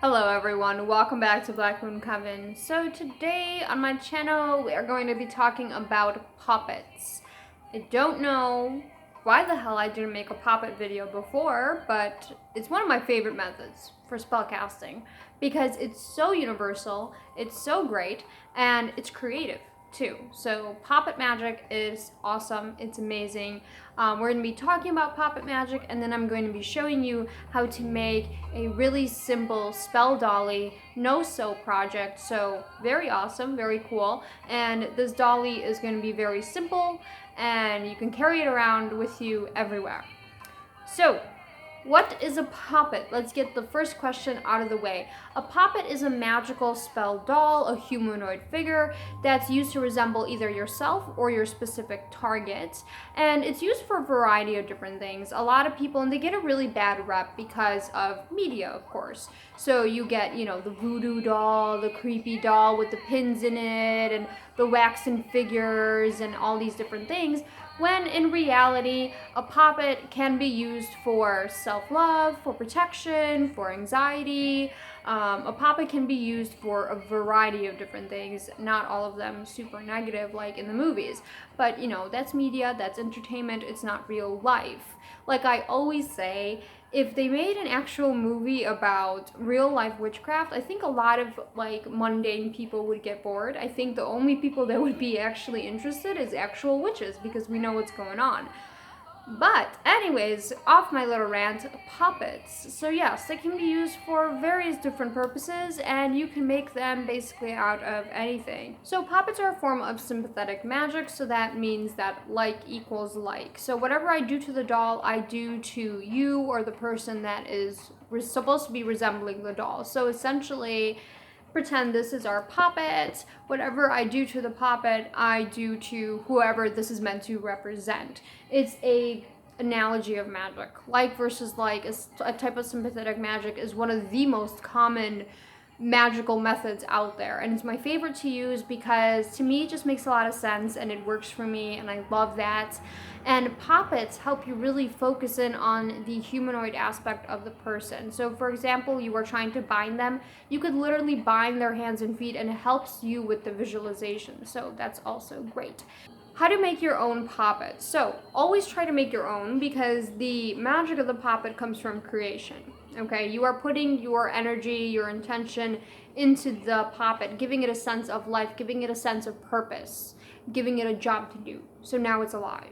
Hello everyone, welcome back to Black Moon Coven. So today on my channel we are going to be talking about puppets. I don't know why the hell I didn't make a puppet video before, but it's one of my favorite methods for spellcasting because it's so universal, it's so great, and it's creative too. So puppet magic is awesome, it's amazing. We're going to be talking about puppet magic, and then I'm going to be showing you how to make a really simple spell dolly no sew project. So very awesome, very cool, and this dolly is going to be very simple and you can carry it around with you everywhere. So what is a poppet? Let's get the first question out of the way. A poppet is a magical spell doll, a humanoid figure that's used to resemble either yourself or your specific target. And it's used for a variety of different things. A lot of people, and they get a really bad rep because of media, of course. So you get, the voodoo doll, the creepy doll with the pins in it, and the waxen figures, and all these different things, when in reality, a poppet can be used for self-love, for protection, for anxiety. A poppet can be used for a variety of different things, not all of them super negative like in the movies. But that's media, that's entertainment, it's not real life. Like I always say, if they made an actual movie about real life witchcraft, I think a lot of mundane people would get bored. I think the only people that would be actually interested is actual witches because we know what's going on. But anyways, off my little rant, puppets. So yes, they can be used for various different purposes and you can make them basically out of anything. So puppets are a form of sympathetic magic, so that means that like equals like. So whatever I do to the doll, I do to you or the person that is supposed to be resembling the doll. So essentially, pretend this is our puppet. Whatever I do to the puppet, I do to whoever this is meant to represent. It's a analogy of magic. Like versus like, a type of sympathetic magic is one of the most common magical methods out there, and it's my favorite to use because to me it just makes a lot of sense and it works for me and I love that. And puppets help you really focus in on the humanoid aspect of the person. So for example, you are trying to bind them, you could literally bind their hands and feet and it helps you with the visualization, so that's also great. How to make your own poppet. So always try to make your own because the magic of the poppet comes from creation. Okay, you are putting your energy, your intention into the poppet, giving it a sense of life, giving it a sense of purpose, giving it a job to do. So now it's alive.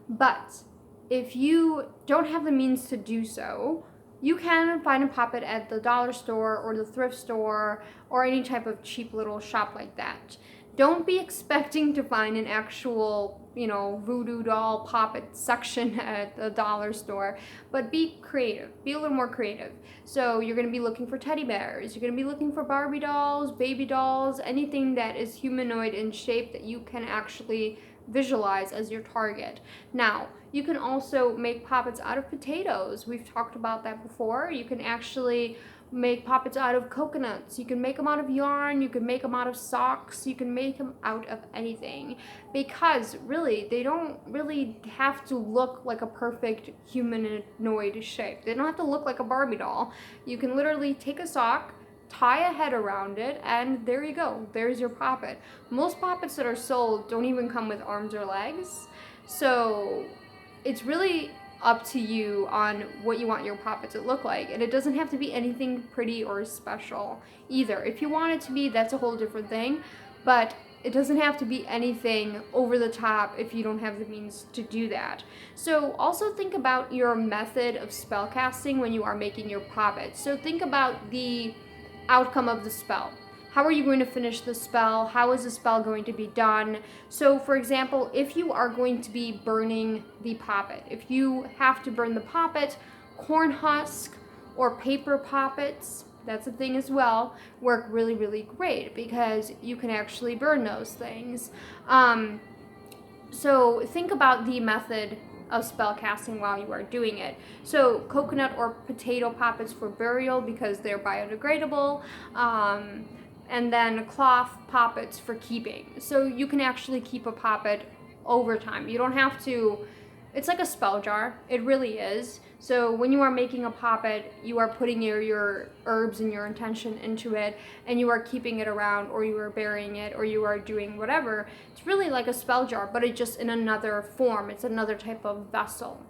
But if you don't have the means to do so, you can find a puppet at the dollar store or the thrift store or any type of cheap little shop like that. Don't be expecting to find an actual, voodoo doll poppet section at the dollar store, but be creative. Be a little more creative. So you're going to be looking for teddy bears. You're going to be looking for Barbie dolls, baby dolls, anything that is humanoid in shape that you can actually visualize as your target. Now, you can also make puppets out of potatoes. We've talked about that before. You can actually make puppets out of coconuts. You can make them out of yarn. You can make them out of socks. You can make them out of anything, because really they don't really have to look like a perfect humanoid shape. They don't have to look like a Barbie doll. You can literally take a sock, tie a head around it, and there you go. There's your puppet. Most puppets that are sold don't even come with arms or legs, so it's really up to you on what you want your puppet to look like, and it doesn't have to be anything pretty or special either. If you want it to be, that's a whole different thing, but it doesn't have to be anything over the top if you don't have the means to do that. So also think about your method of spell casting when you are making your puppet. So think about the outcome of the spell. How are you going to finish the spell? How is the spell going to be done? So for example, if you are going to be burning the poppet, if you have to burn the poppet, corn husk or paper poppets, that's a thing as well, work really, really great because you can actually burn those things. So think about the method of spell casting while you are doing it. So coconut or potato poppets for burial because they're biodegradable. And then cloth poppets for keeping. So you can actually keep a poppet over time. You don't have to It's like a spell jar. It really is. So when you are making a poppet, you are putting your herbs and your intention into it, and you are keeping it around, or you are burying it, or you are doing whatever. It's really like a spell jar, but it's just in another form. It's another type of vessel.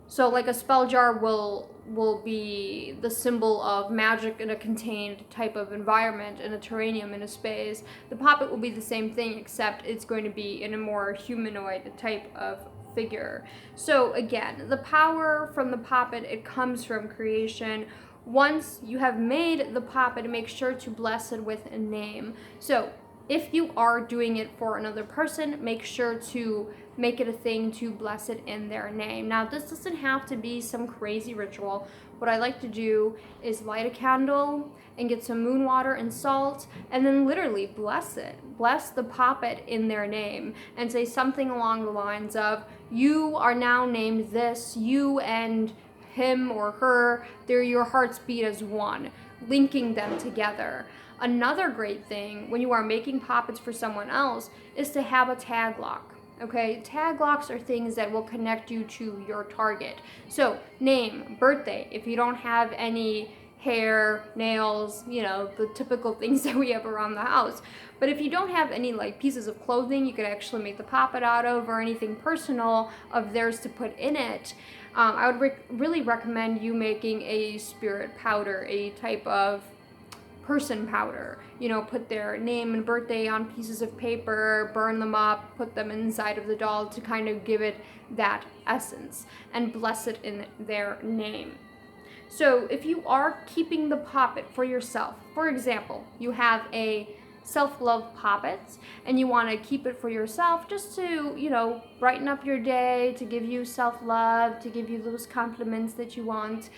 So like a spell jar will be the symbol of magic in a contained type of environment, in a terrarium, in a space. The poppet will be the same thing, except it's going to be in a more humanoid type of figure. So again, the power from the poppet, it comes from creation. Once you have made the poppet, make sure to bless it with a name. So if you are doing it for another person, make sure to make it a thing to bless it in their name. Now, this doesn't have to be some crazy ritual. What I like to do is light a candle and get some moon water and salt, and then literally bless it. Bless the poppet in their name and say something along the lines of, you are now named this, you and him or her, your hearts beat as one, linking them together. Another great thing when you are making poppets for someone else is to have a tag lock. Okay, tag locks are things that will connect you to your target. So name, birthday, if you don't have any hair, nails, the typical things that we have around the house. But if you don't have any like pieces of clothing you could actually make the poppet out of, or anything personal of theirs to put in it, I would really recommend you making a spirit powder, a type of person powder. Put their name and birthday on pieces of paper, burn them up, put them inside of the doll to kind of give it that essence, and bless it in their name. So if you are keeping the poppet for yourself, for example, you have a self-love poppet and you want to keep it for yourself just to, brighten up your day, to give you self-love, to give you those compliments that you want.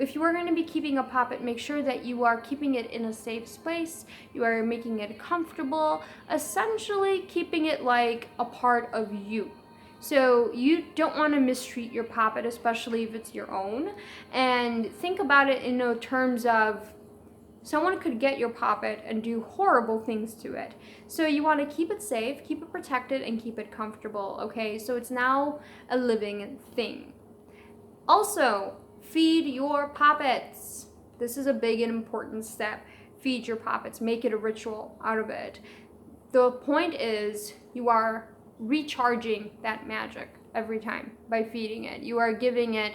If you are going to be keeping a poppet, make sure that you are keeping it in a safe space, you are making it comfortable, essentially keeping it like a part of you. So you don't want to mistreat your poppet, especially if it's your own. And think about it in terms of someone could get your poppet and do horrible things to it. So you want to keep it safe, keep it protected, and keep it comfortable, okay? So it's now a living thing. Also, feed your poppets. This is a big and important step. Feed your poppets. Make it a ritual out of it. The point is you are recharging that magic every time by feeding it. You are giving it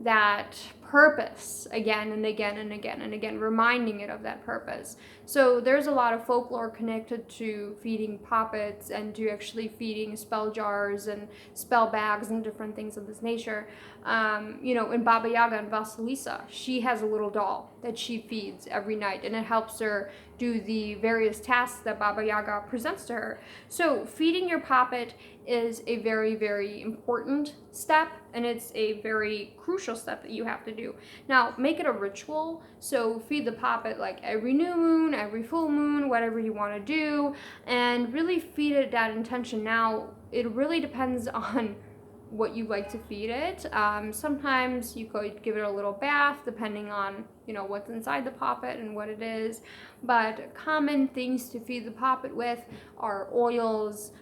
that purpose again and again and again and again, reminding it of that purpose. So there's a lot of folklore connected to feeding poppets and to actually feeding spell jars and spell bags and different things of this nature. In Baba Yaga and Vasilisa, she has a little doll that she feeds every night, and it helps her do the various tasks that Baba Yaga presents to her. So feeding your poppet is a very, very important step, and it's a very crucial step that you have to do. Now, make it a ritual, so feed the poppet like every new moon, every full moon, whatever you want to do, and really feed it that intention. Now, it really depends on what you like to feed it. Sometimes you could give it a little bath depending on what's inside the poppet and what it is, but common things to feed the poppet with are oils,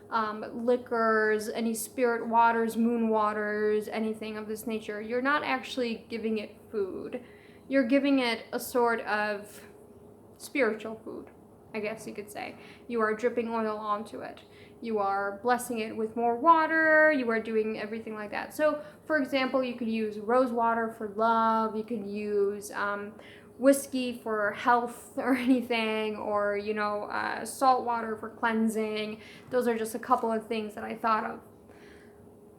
liquors, any spirit waters, moon waters, anything of this nature. You're not actually giving it food, you're giving it a sort of spiritual food, I guess you could say. You are dripping oil onto it. You are blessing it with more water. You are doing everything like that. So, for example, you could use rose water for love. You could use whiskey for health or anything, or, salt water for cleansing. Those are just a couple of things that I thought of.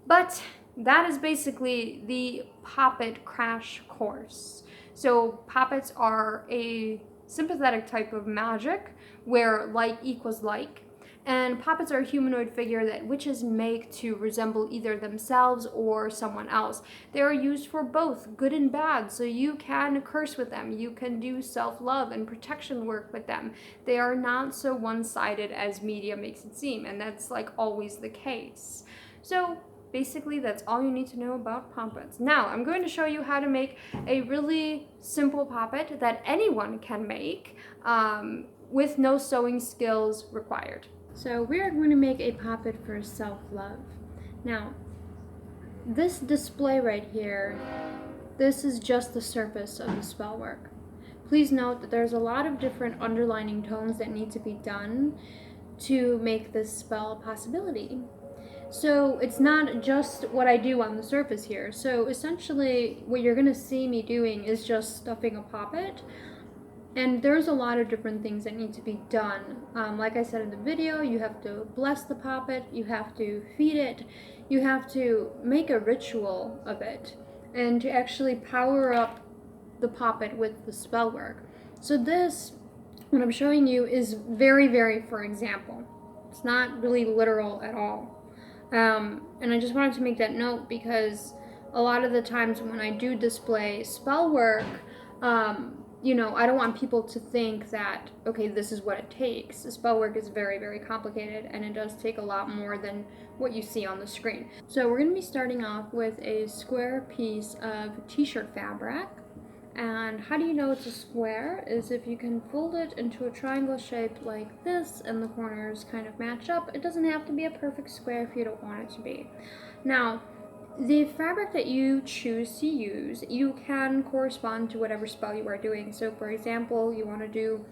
But that is basically the poppet crash course. So poppets are a sympathetic type of magic where like equals like. And poppets are a humanoid figure that witches make to resemble either themselves or someone else. They are used for both good and bad, so you can curse with them. You can do self-love and protection work with them. They are not so one-sided as media makes it seem, and that's like always the case. So basically, that's all you need to know about poppets. Now, I'm going to show you how to make a really simple poppet that anyone can make with no sewing skills required. So we are going to make a poppet for self-love. Now, this display right here, this is just the surface of the spell work. Please note that there's a lot of different underlining tones that need to be done to make this spell a possibility. So it's not just what I do on the surface here. So essentially what you're gonna see me doing is just stuffing a poppet. And there's a lot of different things that need to be done. Like I said in the video, you have to bless the poppet, you have to feed it, you have to make a ritual of it, and to actually power up the poppet with the spell work. So this, what I'm showing you, is very, very for example. It's not really literal at all. And I just wanted to make that note because a lot of the times when I do display spell work, you know, I don't want people to think that, okay, this is what it takes. The spell work is very, very complicated, and it does take a lot more than what you see on the screen. So we're going to be starting off with a square piece of t-shirt fabric. And how do you know it's a square is if you can fold it into a triangle shape like this and the corners kind of match up. It doesn't have to be a perfect square if you don't want it to be. Now, the fabric that you choose to use, you can correspond to whatever spell you are doing. So for example, you want to do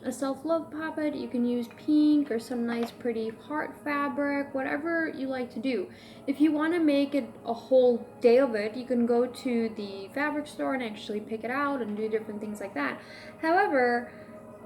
a self-love poppet, you can use pink or some nice pretty heart fabric, whatever you like to do. If you want to make it a whole day of it, you can go to the fabric store and actually pick it out and do different things like that. However,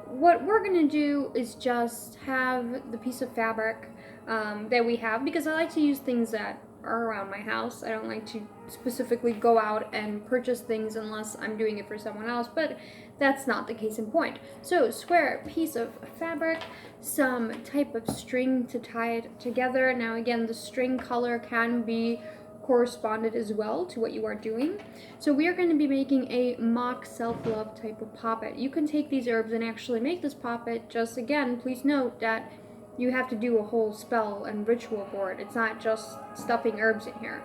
what we're going to do is just have the piece of fabric that we have, because I like to use things that are around my house. I don't like to specifically go out and purchase things unless I'm doing it for someone else, but that's not the case in point. So square piece of fabric, some type of string to tie it together. Now again, the string color can be corresponded as well to what you are doing. So we are going to be making a mock self-love type of poppet. You can take these herbs and actually make this poppet. Just again, please note that you have to do a whole spell and ritual for it. It's not just stuffing herbs in here.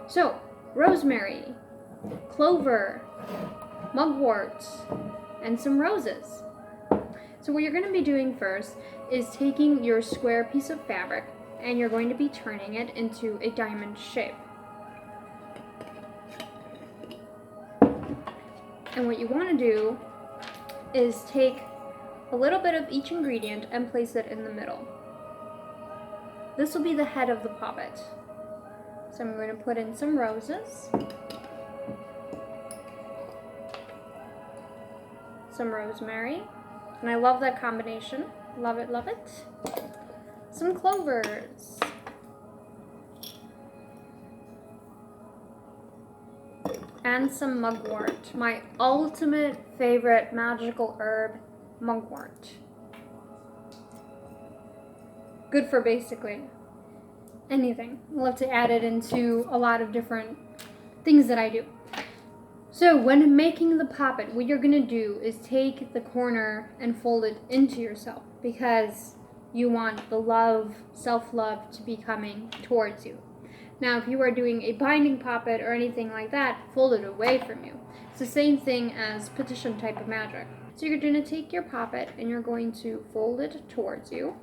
So, rosemary, clover, mugwort, and some roses. So what you're going to be doing first is taking your square piece of fabric and you're going to be turning it into a diamond shape. And what you want to do is take a little bit of each ingredient and place it in the middle. This will be the head of the poppet. So I'm going to put in some roses, some rosemary, and I love that combination. Love it, love it. Some clovers, and some mugwort, my ultimate favorite magical herb, mugwort. Good for basically anything. I love to add it into a lot of different things that I do. So when making the poppet, what you're going to do is take the corner and fold it into yourself, because you want the love, self-love to be coming towards you. Now, if you are doing a binding poppet or anything like that, fold it away from you. It's the same thing as petition type of magic. So you're going to take your poppet and you're going to fold it towards you,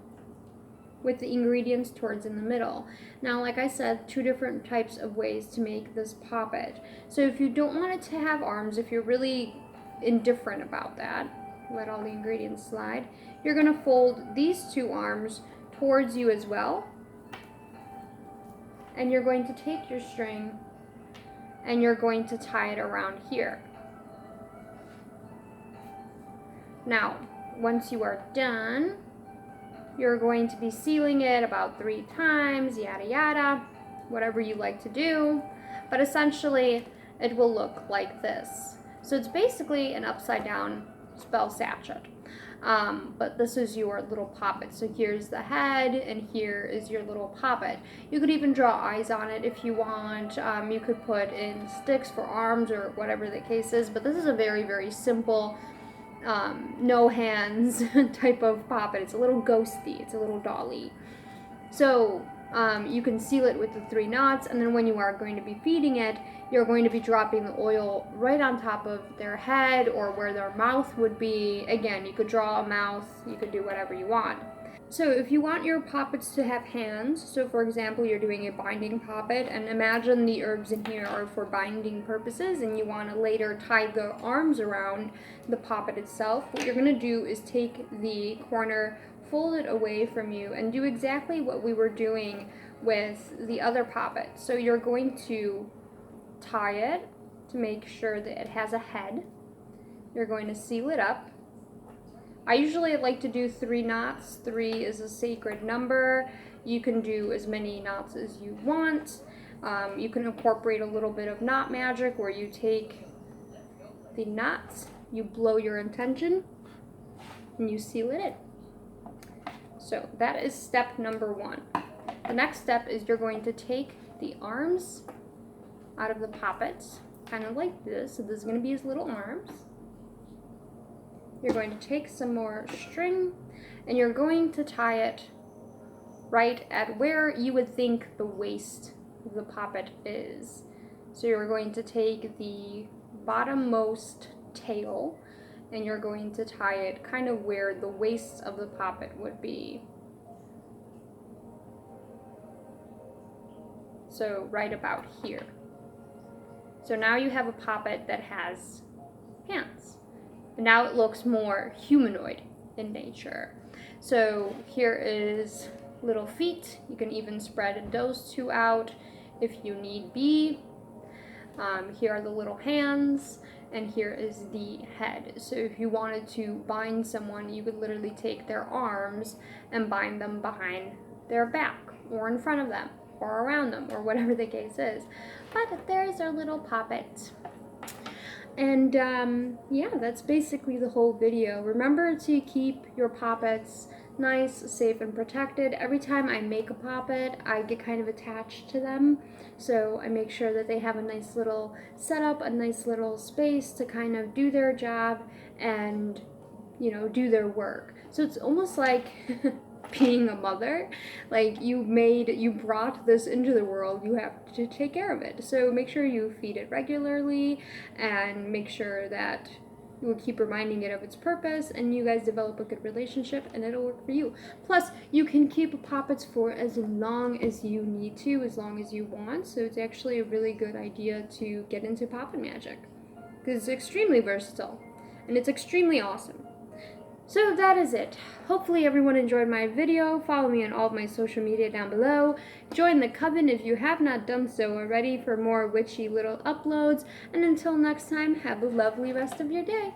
with the ingredients towards in the middle. Now, like I said, two different types of ways to make this poppet. So if you don't want it to have arms, if you're really indifferent about that, let all the ingredients slide, you're gonna fold these two arms towards you as well. And you're going to take your string and you're going to tie it around here. Now, once you are done, you're going to be sealing it about 3 times, yada yada, whatever you like to do. But essentially, it will look like this. So it's basically an upside down spell sachet. But this is your little poppet. So here's the head, and here is your little poppet. You could even draw eyes on it if you want. You could put in sticks for arms or whatever the case is. But this is a very, very simple no hands type of poppet. It's a little ghosty, it's a little dolly. So you can seal it with the 3 knots, and then when you are going to be feeding it, you're going to be dropping the oil right on top of their head or where their mouth would be. Again, you could draw a mouth, you could do whatever you want. So if you want your poppets to have hands, so for example you're doing a binding poppet, and imagine the herbs in here are for binding purposes and you want to later tie the arms around the poppet itself, what you're going to do is take the corner, fold it away from you, and do exactly what we were doing with the other poppet. So you're going to tie it to make sure that it has a head. You're going to seal it up. I usually like to do 3 knots. 3 is a sacred number. You can do as many knots as you want. You can incorporate a little bit of knot magic where you take the knots, you blow your intention, and you seal it in. So that is step number 1. The next step is you're going to take the arms out of the poppets, kind of like this. So this is going to be his little arms. You're going to take some more string and you're going to tie it right at where you would think the waist of the poppet is. So you're going to take the bottommost tail and you're going to tie it kind of where the waist of the poppet would be. So right about here. So now you have a poppet that has hands. And now it looks more humanoid in nature. So here is little feet. You can even spread those 2 out if you need be. Here are the little hands, and here is the head. So if you wanted to bind someone, you could literally take their arms and bind them behind their back, or in front of them, or around them, or whatever the case is. But there's our little poppet. And yeah, that's basically the whole video. Remember to keep your poppets nice, safe, and protected. Every time I make a poppet, I get kind of attached to them. So I make sure that they have a nice little setup, a nice little space to kind of do their job and, you know, do their work. So it's almost like being a mother. Like you brought this into the world, you have to take care of it. So make sure you feed it regularly and make sure that you will keep reminding it of its purpose, and you guys develop a good relationship and it'll work for you. Plus, you can keep poppets for as long as you need to, as long as you want. So it's actually a really good idea to get into poppet magic because it's extremely versatile and it's extremely awesome. So that is it. Hopefully everyone enjoyed my video. Follow me on all of my social media down below. Join the coven if you have not done so already for more witchy little uploads. And until next time, have a lovely rest of your day.